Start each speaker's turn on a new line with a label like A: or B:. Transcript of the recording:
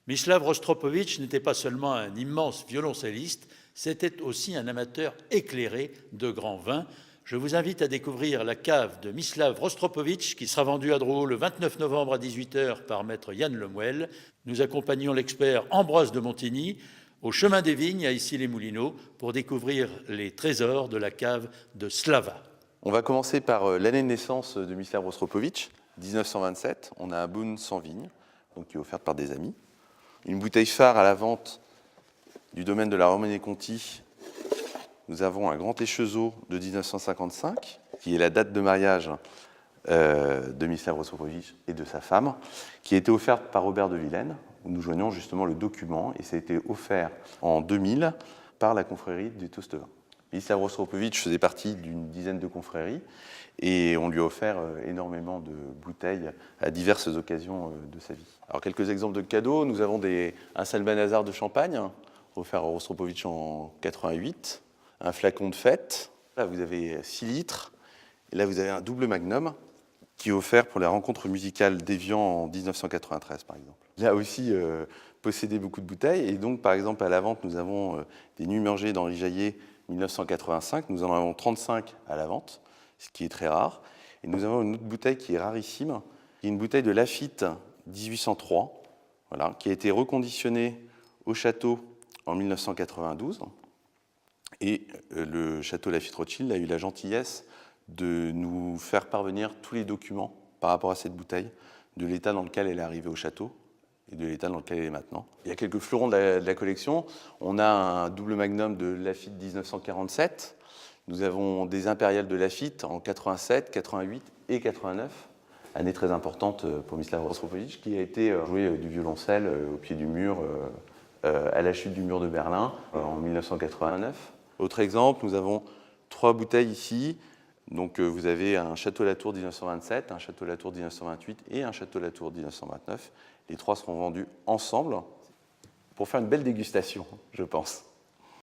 A: Mislav Rostropovitch n'était pas seulement un immense violoncelliste, c'était aussi un amateur éclairé de grands vins. Je vous invite à découvrir la cave de Mislav Rostropovitch qui sera vendue à Drouot le 29 novembre à 18h par maître Yann Lemuel. Nous accompagnons l'expert Ambroise de Montigny au chemin des vignes à Issy-les-Moulineaux pour découvrir les trésors de la cave de Slava.
B: On va commencer par l'année de naissance de Mislav Rostropovitch, 1927. On a un Beaune sans vigne, donc qui est offerte par des amis. Une bouteille phare à la vente du domaine de la Romanée-Conti. Nous avons un grand échezeau de 1955, qui est la date de mariage de Mislav Rostropovitch et de sa femme, qui a été offerte par Robert de Villene, où nous joignons justement le document, et ça a été offert en 2000 par la confrérie des Tostevins. Mislav Rostropovitch faisait partie d'une dizaine de confréries, et on lui a offert énormément de bouteilles à diverses occasions de sa vie. Alors quelques exemples de cadeaux, nous avons un Salmanazar de champagne, offert à Rostropovitch en 88, un flacon de fête, là vous avez 6 litres, et là vous avez un double magnum, qui est offert pour la rencontre musicale d'Évian en 1993 par exemple. Là aussi, possédé beaucoup de bouteilles, et donc par exemple à la vente nous avons des Nuits Murgées d'Henri Jaillet 1985, nous en avons 35 à la vente, ce qui est très rare. Et nous avons une autre bouteille qui est rarissime, qui est une bouteille de Lafite 1803, voilà, qui a été reconditionnée au château en 1992. Et le château Lafite Rothschild a eu la gentillesse de nous faire parvenir tous les documents par rapport à cette bouteille, de l'état dans lequel elle est arrivée au château et de l'état dans lequel elle est maintenant. Il y a quelques fleurons de la collection. On a un double magnum de Lafite 1947. Nous avons des impériales de Lafite en 87, 88 et 89. Année très importante pour Mislav Rostropovitch, qui a été joué du violoncelle au pied du mur à la chute du mur de Berlin en 1989. Autre exemple, nous avons 3 bouteilles ici. Donc vous avez un Château Latour 1927, un Château Latour 1928 et un Château Latour 1929. Les 3 seront vendus ensemble pour faire une belle dégustation, je pense.